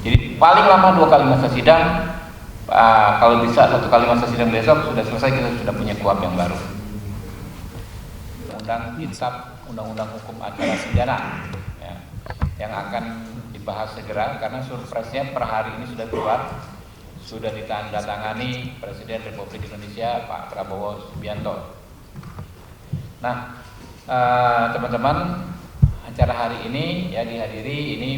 Jadi paling lama 2 kali masa sidang, kalau bisa 1 kali masa sidang besok sudah selesai, kita sudah punya KUHP yang baru. Undang-undang hukum acara pidana ya, yang akan dibahas segera karena surpresnya per hari ini sudah keluar, sudah ditandatangani Presiden Republik Indonesia Pak Prabowo Subianto. Nah, teman-teman, acara hari ini ya dihadiri ini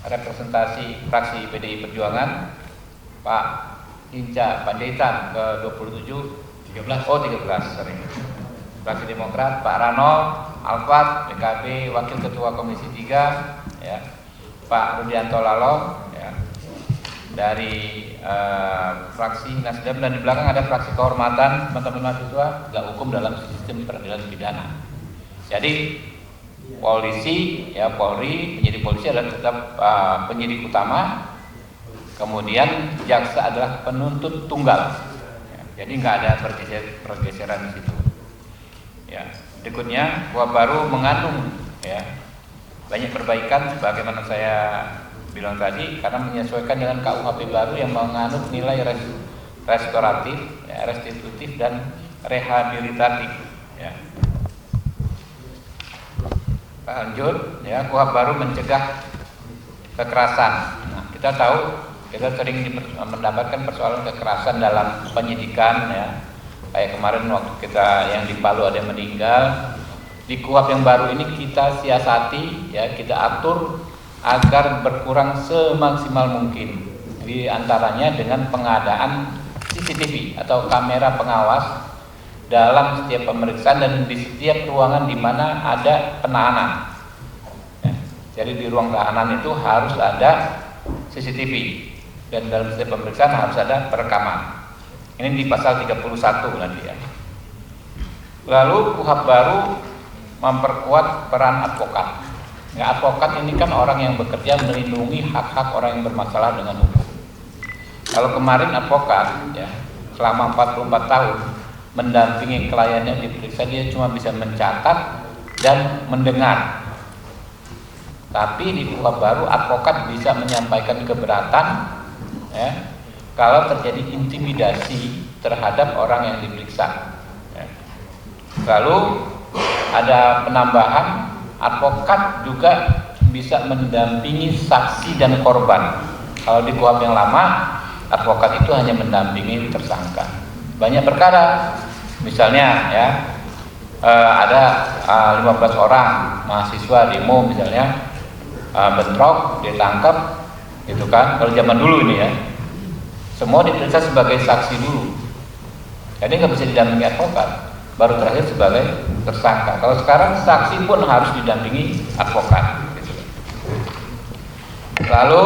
representasi fraksi PDI Perjuangan Pak Hinca Panjaitan ke-27 13 sorry. Fraksi Demokrat Pak Rano Alfat PKB Wakil Ketua Komisi 3 ya, Pak Rudianto Lalo ya, dari fraksi Nasdem, dan di belakang ada fraksi kehormatan teman-teman mahasiswa gak hukum dalam sistem peradilan pidana. Jadi polisi ya, Polri, penyidik polisi adalah tetap penyidik utama, kemudian jaksa adalah penuntut tunggal ya, jadi nggak ada pergeseran di situ ya. Berikutnya KUHP baru mengandung ya banyak perbaikan sebagaimana saya bilang tadi, karena menyesuaikan dengan KUHP baru yang mengandung nilai restoratif ya, restitutif dan rehabilitatif ya. Lanjut ya, KUHP baru mencegah kekerasan. Nah, kita tahu kita sering mendapatkan persoalan kekerasan dalam penyidikan ya. Kayak kemarin waktu kita yang di Palu ada yang meninggal. Di KUHP yang baru ini kita siasati ya, kita atur agar berkurang semaksimal mungkin. Di antaranya dengan pengadaan CCTV atau kamera pengawas dalam setiap pemeriksaan dan di setiap ruangan di mana ada penahanan ya. Jadi di ruang tahanan itu harus ada CCTV dan dalam setiap pemeriksaan harus ada perekaman. Ini di pasal 31 nanti ya. Lalu KUHP baru memperkuat peran advokat ya, advokat ini kan orang yang bekerja melindungi hak-hak orang yang bermasalah dengan hukum. Kalau kemarin advokat ya selama 44 tahun mendampingi kliennya diperiksa, dia cuma bisa mencatat dan mendengar. Tapi di KUHP baru advokat bisa menyampaikan keberatan ya, kalau terjadi intimidasi terhadap orang yang diperiksa ya. Lalu ada penambahan, advokat juga bisa mendampingi saksi dan korban. Kalau di KUHP yang lama advokat itu hanya mendampingi tersangka. Banyak perkara, misalnya ya ada 15 orang mahasiswa demo misalnya, bentrok, ditangkap gitu kan. Kalau zaman dulu ini ya, semua diperiksa sebagai saksi dulu, jadi nggak bisa didampingi advokat, baru terakhir sebagai tersangka. Kalau sekarang saksi pun harus didampingi advokat gitu. Lalu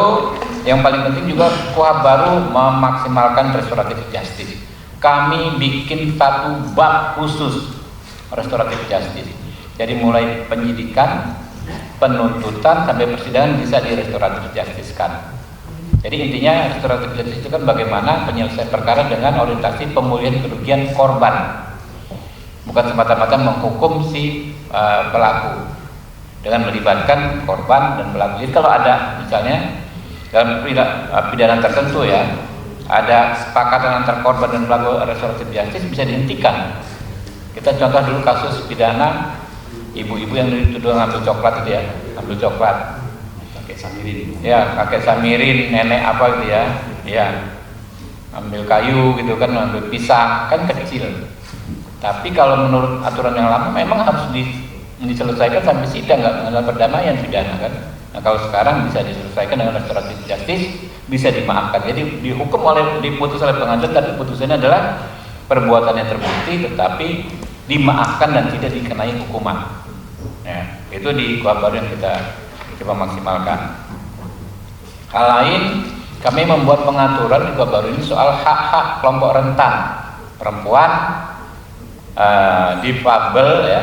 yang paling penting juga KUHP baru memaksimalkan restoratif justice. Kami bikin satu bab khusus restoratif justice. Jadi mulai penyidikan, penuntutan sampai persidangan bisa di restoratif justice kan. Jadi intinya restoratif justice itu kan bagaimana penyelesaian perkara dengan orientasi pemulihan kerugian korban, bukan semata-mata menghukum si pelaku dengan melibatkan korban dan pelaku. Jadi kalau ada misalnya dalam pidana tertentu ya, ada kesepakatan antar korban dan pelaku, restoratif justice bisa dihentikan. Kita contoh dulu kasus pidana ibu-ibu yang dituduh ngambil coklat itu ya, ngambil coklat, kakek samirin, ya kakek samirin, nenek apa gitu ya, ya ambil kayu gitu kan, ambil pisang kan kecil. Tapi kalau menurut aturan yang lama memang harus diselesaikan sampai sidang, nggak mengenal perdamaian pidana kan. Nah kalau sekarang bisa diselesaikan dengan restoratif justice, bisa dimaafkan. Jadi dihukum diputus oleh pengadilan, tapi putusannya adalah perbuatan yang terbukti tetapi dimaafkan dan tidak dikenai hukuman ya, itu di KUHP baru yang kita coba maksimalkan. Hal lain, kami membuat pengaturan di KUHP baru ini soal hak-hak kelompok rentan, perempuan, difabel ya,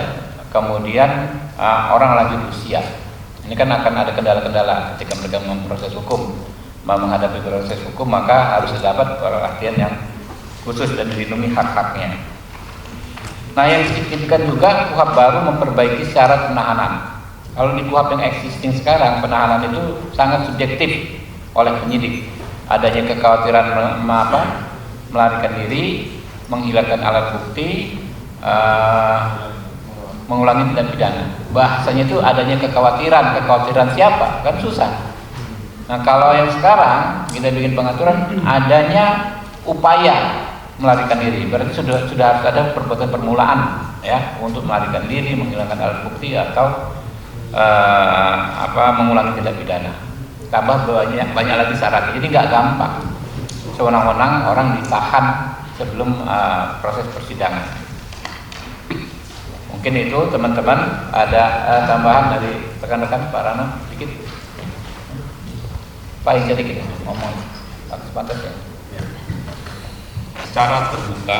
kemudian orang lanjut usia. Ini kan akan ada kendala-kendala ketika mereka memproses hukum, menghadapi proses hukum, maka harus dapat perhatian yang khusus dan dilindungi hak-haknya. Nah yang signifikan juga KUHP baru memperbaiki syarat penahanan. Kalau di KUHP yang existing sekarang, penahanan itu sangat subjektif. oleh penyidik. Adanya kekhawatiran melarikan diri, menghilangkan alat bukti, mengulangi tindak pidana. Bahasanya itu adanya kekhawatiran siapa? Kan susah. Nah, kalau yang sekarang kita bikin pengaturan adanya upaya melarikan diri, berarti sudah harus ada perbuatan permulaan ya untuk melarikan diri, menghilangkan alat bukti atau mengulangi tindak pidana. Tambah banyak lagi syaratnya, jadi nggak gampang. Sewenang-wenang orang ditahan sebelum proses persidangan. Mungkin itu teman-teman ada tambahan dari rekan-rekan Pak Rano sedikit. Pak Ijadi kita ngomong pantas ya. Secara terbuka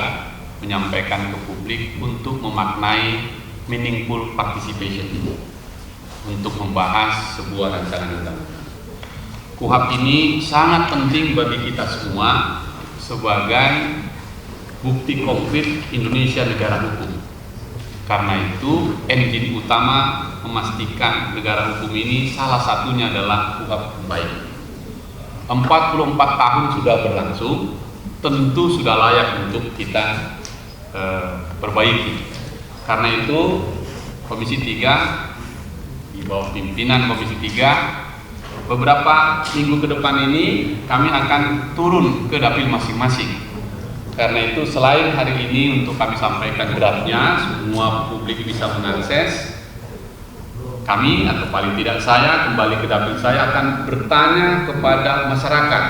menyampaikan ke publik untuk memaknai meaningful participation untuk membahas sebuah rancangan undang-undang. KUHP ini sangat penting bagi kita semua sebagai bukti konkret Indonesia negara hukum. Karena itu engine utama memastikan negara hukum ini salah satunya adalah KUHP baik. 44 tahun sudah berlangsung, tentu sudah layak untuk kita perbaiki. Karena itu Komisi 3 di bawah pimpinan Komisi 3 beberapa minggu ke depan ini kami akan turun ke dapil masing-masing. Karena itu selain hari ini untuk kami sampaikan draftnya, semua publik bisa mengakses, kami atau paling tidak saya kembali ke dapil saya akan bertanya kepada masyarakat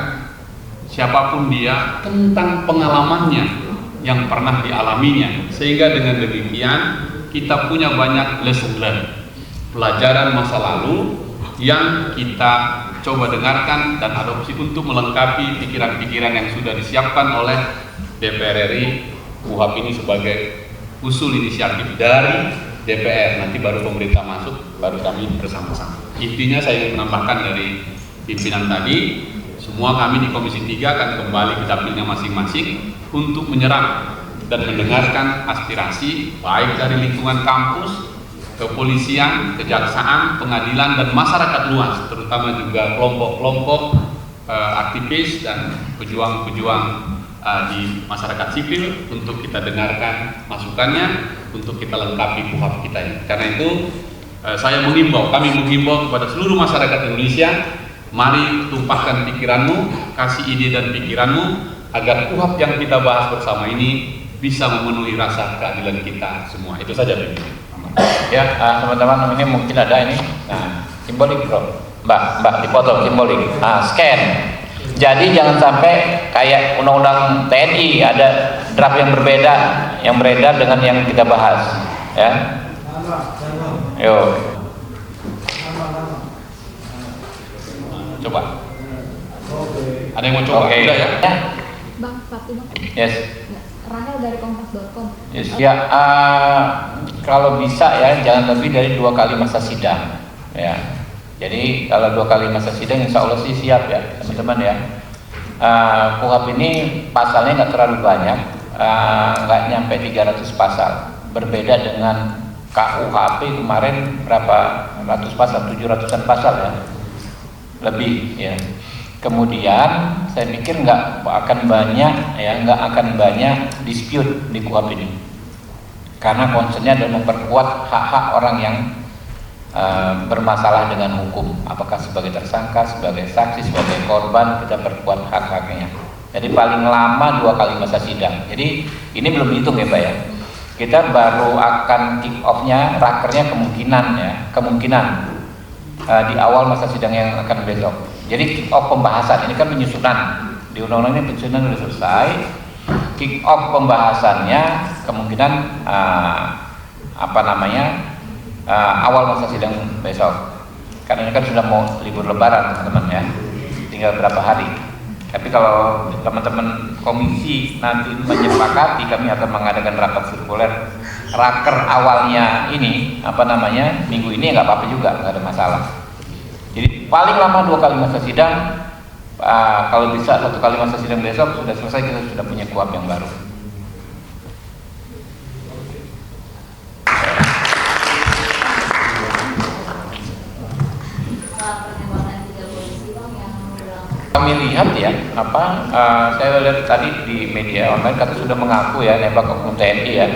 siapapun dia tentang pengalamannya yang pernah dialaminya, sehingga dengan demikian kita punya banyak lesson learned, pelajaran masa lalu yang kita coba dengarkan dan adopsi untuk melengkapi pikiran-pikiran yang sudah disiapkan oleh DPR RI. KUHP ini sebagai usul inisiatif dari DPR, nanti baru pemerintah masuk, baru kami bersama-sama. Intinya saya ingin menambahkan dari pimpinan tadi, semua kami di Komisi 3 akan kembali ke dapilnya masing-masing untuk menyerap dan mendengarkan aspirasi baik dari lingkungan kampus, kepolisian, kejaksaan, pengadilan, dan masyarakat luas, terutama juga kelompok-kelompok aktivis dan pejuang-pejuang di masyarakat sipil untuk kita dengarkan masukannya, untuk kita lengkapi KUHP kita ini. Karena itu kami menghimbau kepada seluruh masyarakat Indonesia, mari tumpahkan pikiranmu, kasih ide dan pikiranmu agar KUHP yang kita bahas bersama ini bisa memenuhi rasa keadilan kita semua. Itu saja begini. Ya, teman-teman, ini mungkin ada ini. Nah, simbolik bro, Mbak dipotong simbolik. Scan. Jadi jangan sampai kayak undang-undang TNI ada draft yang berbeda, yang beredar dengan yang kita bahas, ya. Yuk. Coba. Ada yang mau coba? Okay. Udah ya? Bang, satu bang. Yes. Rahel dari kompas.com. Yes. Ya, kalau bisa ya jangan lebih dari 2 kali masa sidang, ya. Jadi kalau 2 kali masa sidang, insya Allah sih siap ya teman-teman ya. KUHP ini pasalnya nggak terlalu banyak, nggak nyampe 300 pasal. Berbeda dengan KUHP kemarin berapa ratus pasal, 700-an pasal ya, lebih ya. Kemudian saya pikir nggak akan banyak dispute di KUHP ini, karena concernnya adalah memperkuat hak-hak orang yang bermasalah dengan hukum, apakah sebagai tersangka, sebagai saksi, sebagai korban, kita perkuat hak-haknya. Jadi paling lama 2 kali masa sidang. Jadi ini belum dihitung ya Pak ya. Kita baru akan kick off-nya, rakernya kemungkinan di awal masa sidang yang akan besok. Jadi kick off pembahasan, ini kan penyusunan di undang-undang ini, penyusunan sudah selesai. Kick off pembahasannya kemungkinan awal masa sidang besok, karena ini kan sudah mau libur lebaran teman-teman ya, tinggal berapa hari. Tapi kalau teman-teman komisi nanti menyepakati, kami akan mengadakan rapat sirkuler raker awalnya ini minggu ini, nggak apa-apa juga, nggak ada masalah. Jadi paling lama 2 kali masa sidang, kalau bisa 1 kali masa sidang besok sudah selesai, kita sudah punya KUHP yang baru. Kami lihat ya, saya lihat tadi di media online kata sudah mengaku ya nembak oknum TNI ya.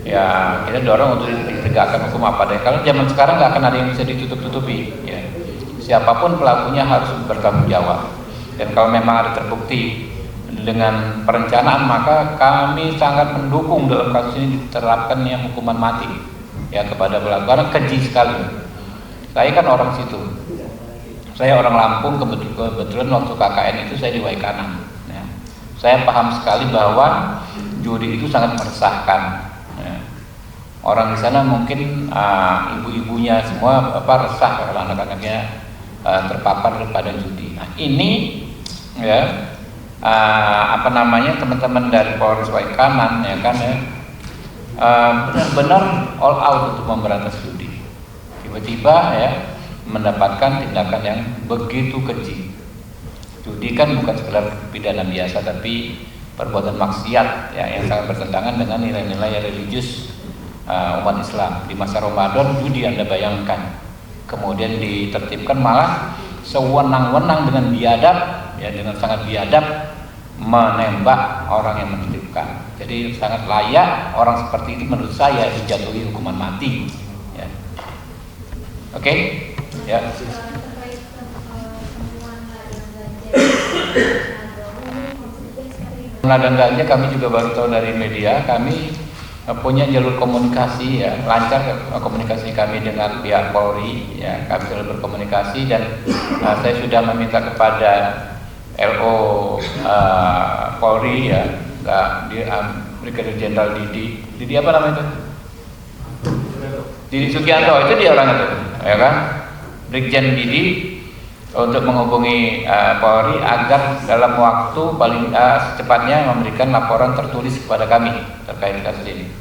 Ya kita dorong untuk ditegakkan hukum apa deh. Kalau zaman sekarang nggak akan ada yang bisa ditutup-tutupi. Ya. Siapapun pelakunya harus bertanggung jawab. Dan kalau memang ada terbukti dengan perencanaan, maka kami sangat mendukung dalam kasus ini diterapkan yang hukuman mati ya kepada pelaku. Karena keji sekali. Saya kan orang situ. Saya orang Lampung, kebetulan waktu KKN itu saya di Waikanan. Ya. Saya paham sekali bahwa judi itu sangat meresahkan. Ya. Orang di sana mungkin ibu-ibunya semua resah kalau anak-anaknya terpapar pada judi. Nah, ini ya teman-teman dari Polres Waikanan ya kan ya benar-benar all out untuk memberantas judi. Tiba-tiba ya mendapatkan tindakan yang begitu keji. Judi kan bukan sekedar pidana biasa, tapi perbuatan maksiat ya, yang sangat bertentangan dengan nilai-nilai religius umat Islam. Di masa Ramadan judi Anda bayangkan, kemudian ditertibkan malah sewenang-wenang dengan biadab ya, dengan sangat biadab menembak orang yang menertibkan. Jadi sangat layak orang seperti itu menurut saya dijatuhi hukuman mati ya. Oke? Ya. Ladang ganja kami juga baru tahu dari media. Kami punya jalur komunikasi ya, lancar komunikasi kami dengan pihak Polri ya, kami selalu berkomunikasi dan saya sudah meminta kepada LO Polri ya, Brigadir Jenderal Didi apa namanya itu? Didi Sugianto, itu dia orang itu ya kan? Brigjen Didi untuk menghubungi Polri agar dalam waktu paling secepatnya memberikan laporan tertulis kepada kami terkait kasus ini.